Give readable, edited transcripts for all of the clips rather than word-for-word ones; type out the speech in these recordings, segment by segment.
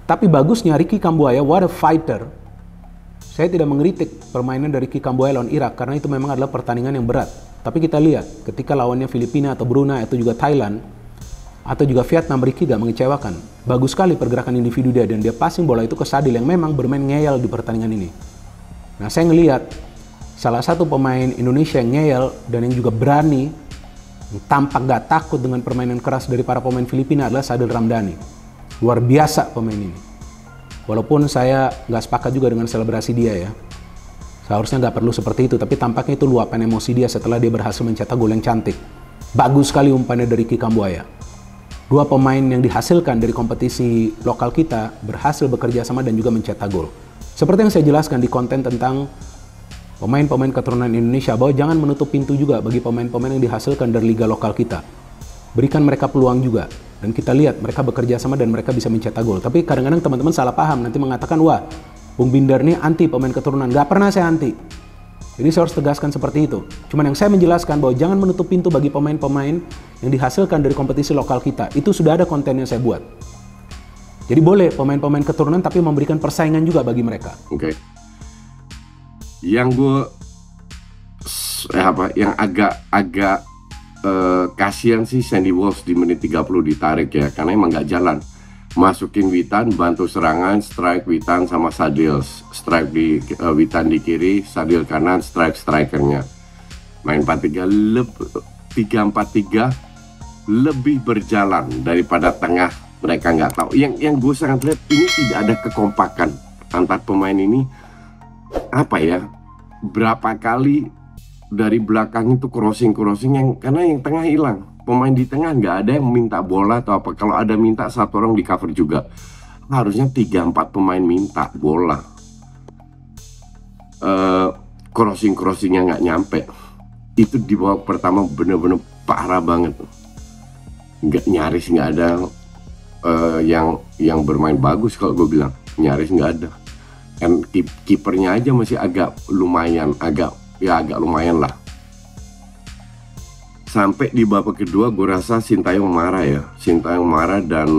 Tapi bagusnya Ricky Kambuaya, what a fighter. Saya tidak mengkritik permainan dari Ricky Kambuaya lawan Irak karena itu memang adalah pertandingan yang berat. Tapi kita lihat ketika lawannya Filipina atau Brunei atau juga Thailand atau juga Vietnam, Ricky gak mengecewakan. Bagus sekali pergerakan individu dia dan dia passing bola itu ke Sadil yang memang bermain ngeyel di pertandingan ini. Nah, saya ngelihat salah satu pemain Indonesia yang ngeyel dan yang juga berani, yang tampak gak takut dengan permainan keras dari para pemain Filipina adalah Sadil Ramdhani. Luar biasa pemain ini. Walaupun saya nggak sepakat juga dengan selebrasi dia ya. Seharusnya nggak perlu seperti itu, tapi tampaknya itu luapan emosi dia setelah dia berhasil mencetak gol yang cantik. Bagus sekali umpannya dari Ricky Kambuaya. Dua pemain yang dihasilkan dari kompetisi lokal kita berhasil bekerja sama dan juga mencetak gol. Seperti yang saya jelaskan di konten tentang pemain-pemain keturunan Indonesia, bahwa jangan menutup pintu juga bagi pemain-pemain yang dihasilkan dari liga lokal kita. Berikan mereka peluang juga. Dan kita lihat mereka bekerja sama dan mereka bisa mencetak gol. Tapi kadang-kadang teman-teman salah paham, nanti mengatakan, wah, Bung Binder ini anti pemain keturunan. Gak pernah saya anti. Jadi saya harus tegaskan seperti itu. Cuman yang saya menjelaskan bahwa jangan menutup pintu bagi pemain-pemain yang dihasilkan dari kompetisi lokal kita. Itu sudah ada konten yang saya buat. Jadi boleh pemain-pemain keturunan tapi memberikan persaingan juga bagi mereka. Oke. Yang gue yang agak kasihan sih Sandy Walsh di menit 30 ditarik ya, karena emang nggak jalan. Masukin Witan, bantu serangan, strike Witan sama Sadil, strike di Witan di kiri, Sadil kanan, strike strikernya. Main 3-4-3 lebih berjalan daripada tengah. Mereka nggak tahu. Yang gue sangat lihat ini tidak ada kekompakan antar pemain ini. Apa ya? Berapa kali dari belakang itu crossing yang karena yang tengah hilang, pemain di tengah nggak ada yang minta bola atau apa. Kalau ada minta, satu orang di cover juga. Harusnya 3-4 pemain minta bola. Crossingnya nggak nyampe. Itu di babak pertama bener-bener parah banget. Nyaris nggak ada yang bermain bagus. Kalau gue bilang nyaris nggak ada. And kipernya aja masih agak lumayan lah. Sampai di babak kedua gue rasa Sintayong marah dan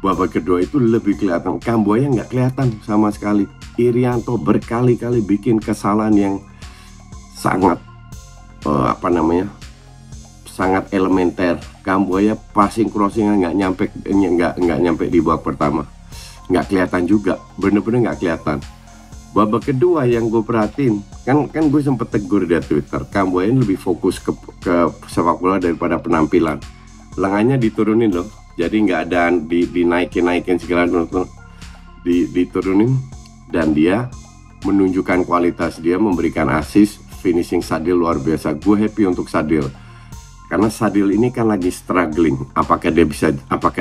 babak kedua itu lebih kelihatan. Kambuaya nggak kelihatan sama sekali. Irianto berkali-kali bikin kesalahan yang sangat sangat elementer. Kambuaya passing crossingnya nggak nyampe di babak pertama. Nggak kelihatan juga, bener-bener nggak kelihatan. Babak kedua yang gue perhatiin, kan gue sempet tegur di Twitter, Kambuaya lebih fokus ke sepak bola daripada penampilan. Lengannya diturunin loh, jadi nggak ada dinaikin segala diturunin, dan dia menunjukkan kualitas dia, memberikan assist, finishing Sadil luar biasa. Gue happy untuk Sadil, karena Sadil ini kan lagi struggling, apakah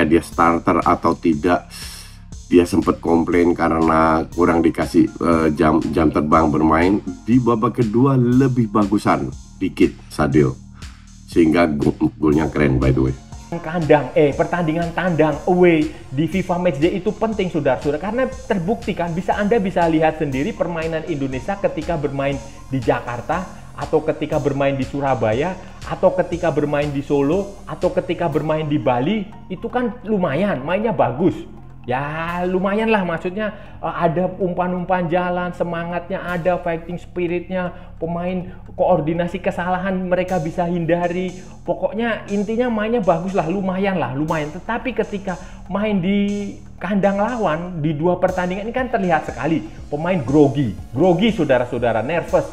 dia starter atau tidak. Dia sempat komplain karena kurang dikasih jam terbang bermain. Di babak kedua lebih bagusan dikit Sadil, sehingga golnya keren by the way. Pertandingan tandang away di FIFA Matchday itu penting saudara-saudara, karena terbukti kan, Anda bisa lihat sendiri permainan Indonesia ketika bermain di Jakarta, atau ketika bermain di Surabaya, atau ketika bermain di Solo, atau ketika bermain di Bali, itu kan lumayan, mainnya bagus. Ya lumayan lah, maksudnya ada umpan-umpan jalan, semangatnya ada, fighting spiritnya, pemain koordinasi kesalahan mereka bisa hindari. Pokoknya intinya mainnya bagus lah, lumayan. Tetapi ketika main di kandang lawan di dua pertandingan ini kan terlihat sekali pemain grogi saudara-saudara, nervous,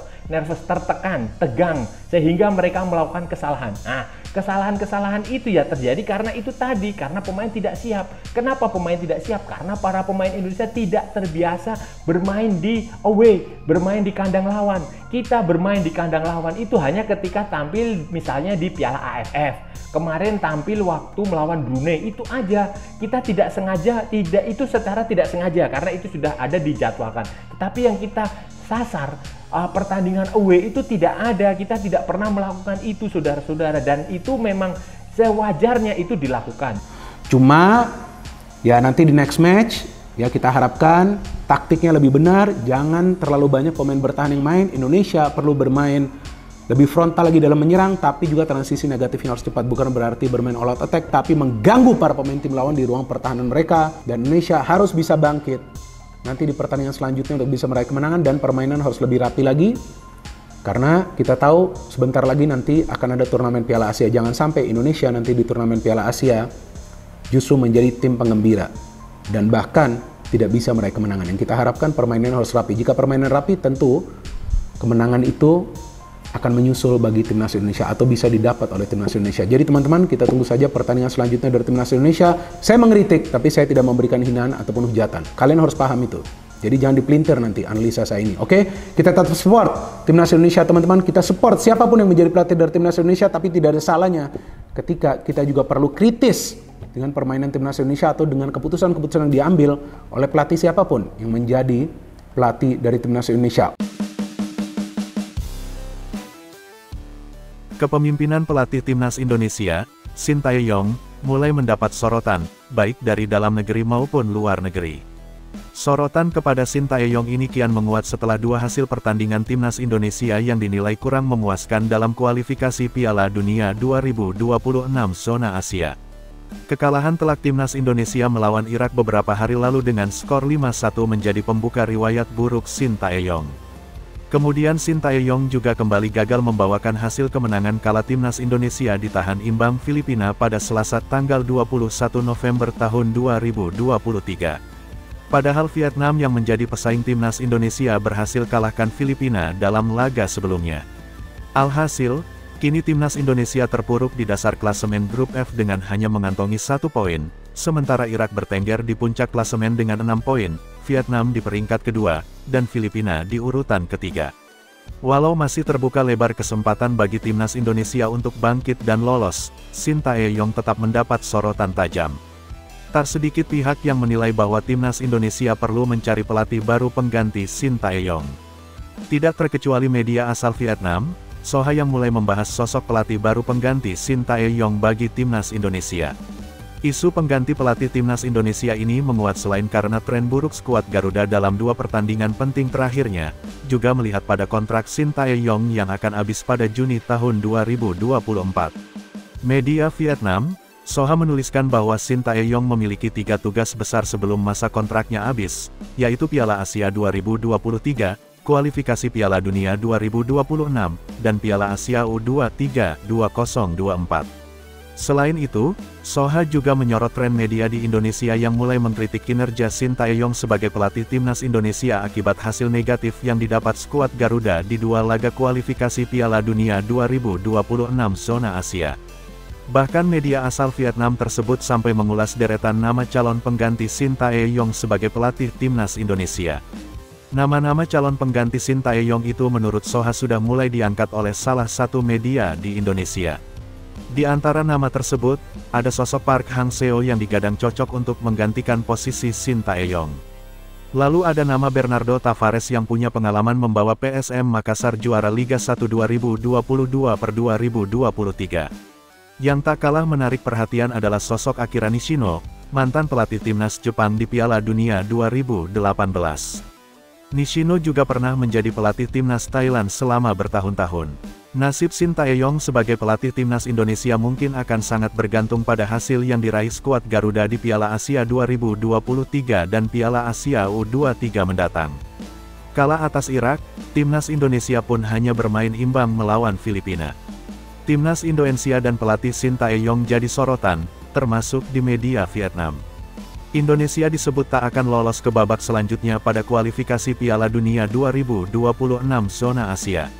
tertekan, tegang, sehingga mereka melakukan kesalahan. Nah, kesalahan-kesalahan itu ya terjadi karena itu tadi, karena pemain tidak siap. Kenapa pemain tidak siap? Karena para pemain Indonesia tidak terbiasa bermain di away, bermain di kandang lawan. Kita bermain di kandang lawan itu hanya ketika tampil misalnya di Piala AFF. Kemarin tampil waktu melawan Brunei, itu aja. Kita tidak sengaja, itu secara tidak sengaja, karena itu sudah ada dijadwalkan. Tetapi yang kita sasar, pertandingan away itu tidak ada, kita tidak pernah melakukan itu saudara-saudara, dan itu memang sewajarnya itu dilakukan. Cuma ya nanti di next match ya kita harapkan taktiknya lebih benar, jangan terlalu banyak pemain bertahan yang main. Indonesia perlu bermain lebih frontal lagi dalam menyerang, tapi juga transisi negatifnya harus cepat. Bukan berarti bermain all out attack, tapi mengganggu para pemain tim lawan di ruang pertahanan mereka. Dan Indonesia harus bisa bangkit nanti di pertandingan selanjutnya untuk bisa meraih kemenangan, dan permainan harus lebih rapi lagi. Karena kita tahu sebentar lagi nanti akan ada turnamen Piala Asia. Jangan sampai Indonesia nanti di turnamen Piala Asia justru menjadi tim penggembira dan bahkan tidak bisa meraih kemenangan. Yang kita harapkan permainan harus rapi. Jika permainan rapi, tentu kemenangan itu akan menyusul bagi timnas Indonesia atau bisa didapat oleh timnas Indonesia. Jadi teman-teman, kita tunggu saja pertandingan selanjutnya dari timnas Indonesia. Saya mengkritik, tapi saya tidak memberikan hinaan ataupun hujatan. Kalian harus paham itu. Jadi jangan dipelintir nanti analisa saya ini. Oke? Kita tetap support timnas Indonesia, teman-teman. Kita support siapapun yang menjadi pelatih dari timnas Indonesia, tapi tidak ada salahnya ketika kita juga perlu kritis dengan permainan timnas Indonesia atau dengan keputusan-keputusan yang diambil oleh pelatih siapapun yang menjadi pelatih dari timnas Indonesia. Kepemimpinan pelatih timnas Indonesia, Sintayong, mulai mendapat sorotan, baik dari dalam negeri maupun luar negeri. Sorotan kepada Sintayong ini kian menguat setelah dua hasil pertandingan timnas Indonesia yang dinilai kurang memuaskan dalam kualifikasi Piala Dunia 2026 zona Asia. Kekalahan telak timnas Indonesia melawan Irak beberapa hari lalu dengan skor 5-1 menjadi pembuka riwayat buruk Sintayong. Kemudian Sintayong juga kembali gagal membawakan hasil kemenangan kala timnas Indonesia ditahan imbang Filipina pada Selasa tanggal 21 November tahun 2023. Padahal Vietnam yang menjadi pesaing timnas Indonesia berhasil kalahkan Filipina dalam laga sebelumnya. Alhasil, kini timnas Indonesia terpuruk di dasar klasemen grup F dengan hanya mengantongi 1 poin, sementara Irak bertengger di puncak klasemen dengan 6 poin, Vietnam di peringkat kedua, dan Filipina di urutan ketiga. Walau masih terbuka lebar kesempatan bagi timnas Indonesia untuk bangkit dan lolos, Sintayong tetap mendapat sorotan tajam. Tak sedikit pihak yang menilai bahwa timnas Indonesia perlu mencari pelatih baru pengganti Sintayong. Tidak terkecuali media asal Vietnam, Soha yang mulai membahas sosok pelatih baru pengganti Sintayong bagi timnas Indonesia. Isu pengganti pelatih timnas Indonesia ini menguat selain karena tren buruk skuad Garuda dalam 2 pertandingan penting terakhirnya, juga melihat pada kontrak Sintayong yang akan habis pada Juni tahun 2024. Media Vietnam, Soha menuliskan bahwa Sintayong memiliki 3 tugas besar sebelum masa kontraknya habis, yaitu Piala Asia 2023, kualifikasi Piala Dunia 2026, dan Piala Asia U23 2024. Selain itu, Soha juga menyorot tren media di Indonesia yang mulai mengkritik kinerja Sintayong sebagai pelatih timnas Indonesia akibat hasil negatif yang didapat skuad Garuda di 2 laga kualifikasi Piala Dunia 2026 zona Asia. Bahkan media asal Vietnam tersebut sampai mengulas deretan nama calon pengganti Sintayong sebagai pelatih timnas Indonesia. Nama-nama calon pengganti Sintayong itu menurut Soha sudah mulai diangkat oleh salah satu media di Indonesia. Di antara nama tersebut, ada sosok Park Hang-seo yang digadang cocok untuk menggantikan posisi Sintayong. Lalu ada nama Bernardo Tavares yang punya pengalaman membawa PSM Makassar juara Liga 1 2022/2023. Yang tak kalah menarik perhatian adalah sosok Akira Nishino, mantan pelatih timnas Jepang di Piala Dunia 2018. Nishino juga pernah menjadi pelatih timnas Thailand selama bertahun-tahun. Nasib Sintayong sebagai pelatih timnas Indonesia mungkin akan sangat bergantung pada hasil yang diraih skuad Garuda di Piala Asia 2023 dan Piala Asia U23 mendatang. Kalah atas Irak, timnas Indonesia pun hanya bermain imbang melawan Filipina. Timnas Indonesia dan pelatih Sintayong jadi sorotan, termasuk di media Vietnam. Indonesia disebut tak akan lolos ke babak selanjutnya pada kualifikasi Piala Dunia 2026 zona Asia.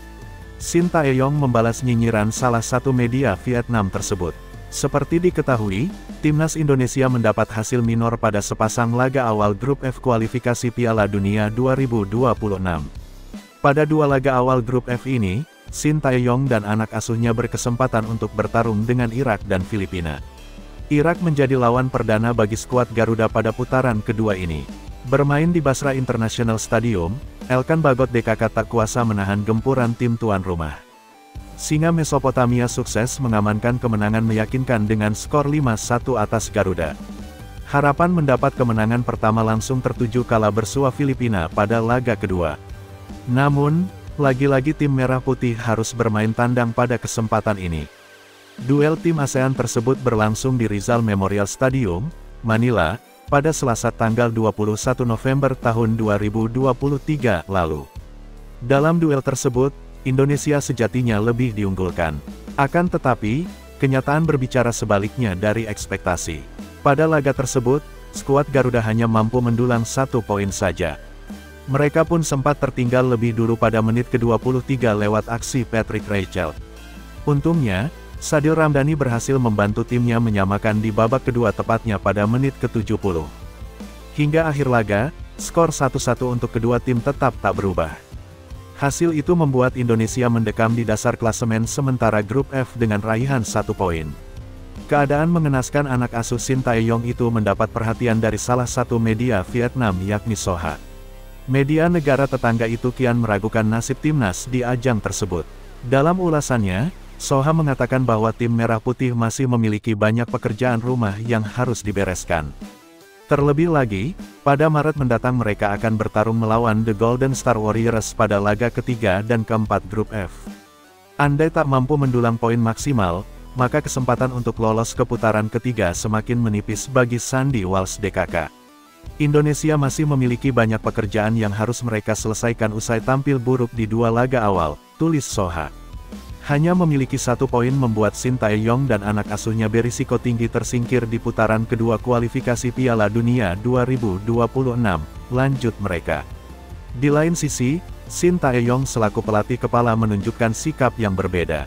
Sintayong membalas nyinyiran salah satu media Vietnam tersebut. Seperti diketahui, timnas Indonesia mendapat hasil minor pada sepasang laga awal grup F kualifikasi Piala Dunia 2026. Pada 2 laga awal grup F ini, Sintayong dan anak asuhnya berkesempatan untuk bertarung dengan Irak dan Filipina. Irak menjadi lawan perdana bagi skuad Garuda pada putaran kedua ini. Bermain di Basra International Stadium, Elkan Bagot DKK tak kuasa menahan gempuran tim tuan rumah. Singa Mesopotamia sukses mengamankan kemenangan meyakinkan dengan skor 5-1 atas Garuda. Harapan mendapat kemenangan pertama langsung tertuju kala bersua Filipina pada laga kedua. Namun, Lagi-lagi tim Merah Putih harus bermain tandang pada kesempatan ini. Duel tim ASEAN tersebut berlangsung di Rizal Memorial Stadium, Manila, pada Selasa tanggal 21 November tahun 2023 lalu. Dalam duel tersebut, Indonesia sejatinya lebih diunggulkan. Akan tetapi, kenyataan berbicara sebaliknya dari ekspektasi. Pada laga tersebut, skuad Garuda hanya mampu mendulang 1 poin saja. Mereka pun sempat tertinggal lebih dulu pada menit ke-23 lewat aksi Patrick Rachel. Untungnya, Sadil Ramdhani berhasil membantu timnya menyamakan di babak kedua tepatnya pada menit ke-70. Hingga akhir laga, skor 1-1 untuk kedua tim tetap tak berubah. Hasil itu membuat Indonesia mendekam di dasar klasemen sementara grup F dengan raihan 1 poin. Keadaan mengenaskan anak asuh Shin Tae-yong itu mendapat perhatian dari salah satu media Vietnam yakni Soha. Media negara tetangga itu kian meragukan nasib timnas di ajang tersebut. Dalam ulasannya, Soha mengatakan bahwa tim Merah Putih masih memiliki banyak pekerjaan rumah yang harus dibereskan. Terlebih lagi, pada Maret mendatang mereka akan bertarung melawan The Golden Star Warriors pada laga ketiga dan keempat grup F. Andai tak mampu mendulang poin maksimal, maka kesempatan untuk lolos ke putaran ketiga semakin menipis bagi Sandy Walsh DKK. Indonesia masih memiliki banyak pekerjaan yang harus mereka selesaikan usai tampil buruk di 2 laga awal, tulis Soha. Hanya memiliki 1 poin membuat Shin Tae-yong dan anak asuhnya berisiko tinggi tersingkir di putaran kedua kualifikasi Piala Dunia 2026, lanjut mereka. Di lain sisi, Shin Tae-yong selaku pelatih kepala menunjukkan sikap yang berbeda.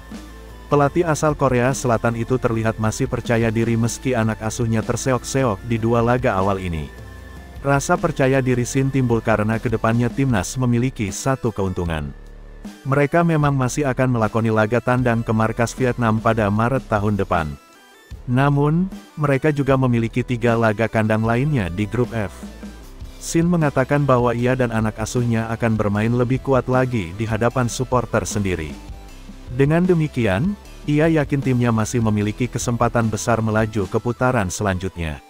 Pelatih asal Korea Selatan itu terlihat masih percaya diri meski anak asuhnya terseok-seok di 2 laga awal ini. Rasa percaya diri Shin timbul karena kedepannya timnas memiliki 1 keuntungan. Mereka memang masih akan melakoni laga tandang ke markas Vietnam pada Maret tahun depan. Namun, mereka juga memiliki 3 laga kandang lainnya di grup F. Shin mengatakan bahwa ia dan anak asuhnya akan bermain lebih kuat lagi di hadapan supporter sendiri. Dengan demikian, ia yakin timnya masih memiliki kesempatan besar melaju ke putaran selanjutnya.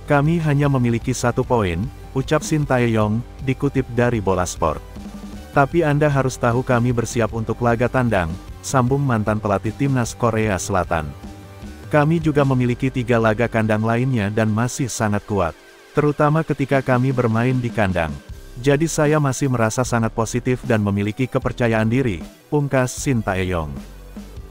Kami hanya memiliki 1 poin, ucap Shin Tae-yong, dikutip dari Bola Sport. Tapi Anda harus tahu kami bersiap untuk laga tandang, sambung mantan pelatih timnas Korea Selatan. Kami juga memiliki 3 laga kandang lainnya dan masih sangat kuat, terutama ketika kami bermain di kandang. Jadi saya masih merasa sangat positif dan memiliki kepercayaan diri, pungkas Shin Tae-yong.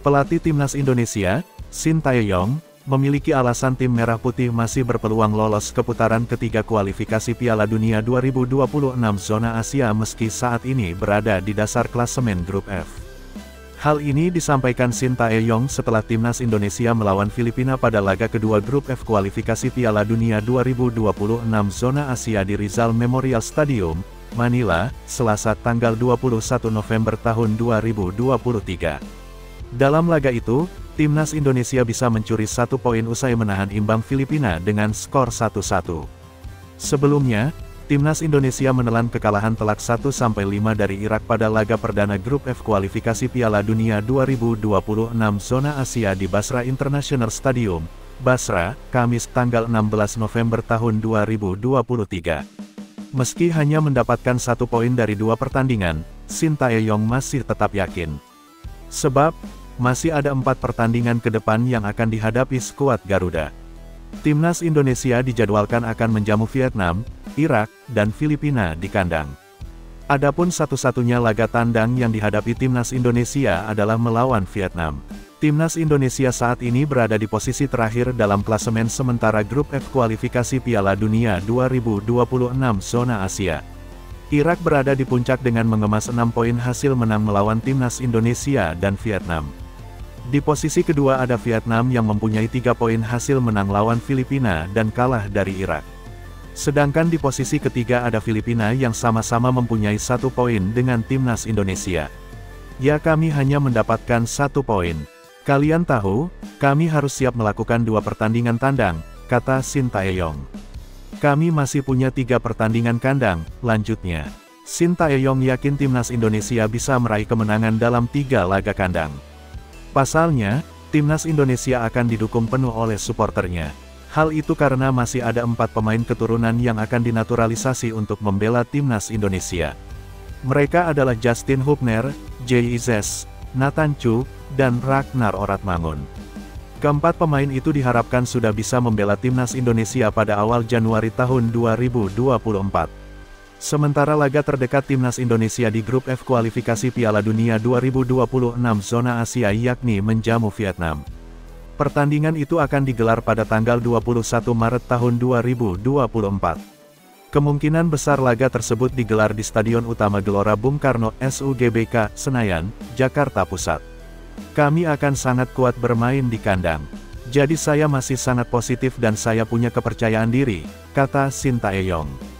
Pelatih timnas Indonesia, Shin Tae-yong, memiliki alasan tim Merah Putih masih berpeluang lolos ke putaran ketiga kualifikasi Piala Dunia 2026 zona Asia meski saat ini berada di dasar klasemen grup F. Hal ini disampaikan Shin Tae-yong setelah timnas Indonesia melawan Filipina pada laga kedua grup F kualifikasi Piala Dunia 2026 zona Asia di Rizal Memorial Stadium, Manila, Selasa tanggal 21 November tahun 2023. Dalam laga itu, timnas Indonesia bisa mencuri 1 poin usai menahan imbang Filipina dengan skor 1-1. Sebelumnya, timnas Indonesia menelan kekalahan telak 1-5 dari Irak pada laga perdana grup F kualifikasi Piala Dunia 2026 zona Asia di Basra International Stadium, Basra, Kamis tanggal 16 November tahun 2023. Meski hanya mendapatkan 1 poin dari 2 pertandingan, Shin Tae-yong masih tetap yakin. Sebab, masih ada 4 pertandingan ke depan yang akan dihadapi skuad Garuda. Timnas Indonesia dijadwalkan akan menjamu Vietnam, Irak, dan Filipina di kandang. Adapun satu-satunya laga tandang yang dihadapi timnas Indonesia adalah melawan Vietnam. Timnas Indonesia saat ini berada di posisi terakhir dalam klasemen sementara grup F kualifikasi Piala Dunia 2026 zona Asia. Irak berada di puncak dengan mengemas 6 poin hasil menang melawan timnas Indonesia dan Vietnam. Di posisi kedua ada Vietnam yang mempunyai 3 poin hasil menang lawan Filipina dan kalah dari Irak. Sedangkan di posisi ketiga ada Filipina yang sama-sama mempunyai 1 poin dengan timnas Indonesia. Ya kami hanya mendapatkan 1 poin. Kalian tahu, kami harus siap melakukan 2 pertandingan tandang, kata Shin Tae-yong. Kami masih punya 3 pertandingan kandang, lanjutnya. Shin Tae-yong yakin timnas Indonesia bisa meraih kemenangan dalam 3 laga kandang. Pasalnya, timnas Indonesia akan didukung penuh oleh suporternya. Hal itu karena masih ada 4 pemain keturunan yang akan dinaturalisasi untuk membela timnas Indonesia. Mereka adalah Justin Hubner, Jay Izes, Nathan Chu, dan Ragnar Oratmangun. Keempat pemain itu diharapkan sudah bisa membela timnas Indonesia pada awal Januari tahun 2024. Sementara laga terdekat timnas Indonesia di grup F kualifikasi Piala Dunia 2026 zona Asia yakni menjamu Vietnam. Pertandingan itu akan digelar pada tanggal 21 Maret tahun 2024. Kemungkinan besar laga tersebut digelar di Stadion Utama Gelora Bung Karno SUGBK, Senayan, Jakarta Pusat. Kami akan sangat kuat bermain di kandang. Jadi saya masih sangat positif dan saya punya kepercayaan diri, kata Sintayong.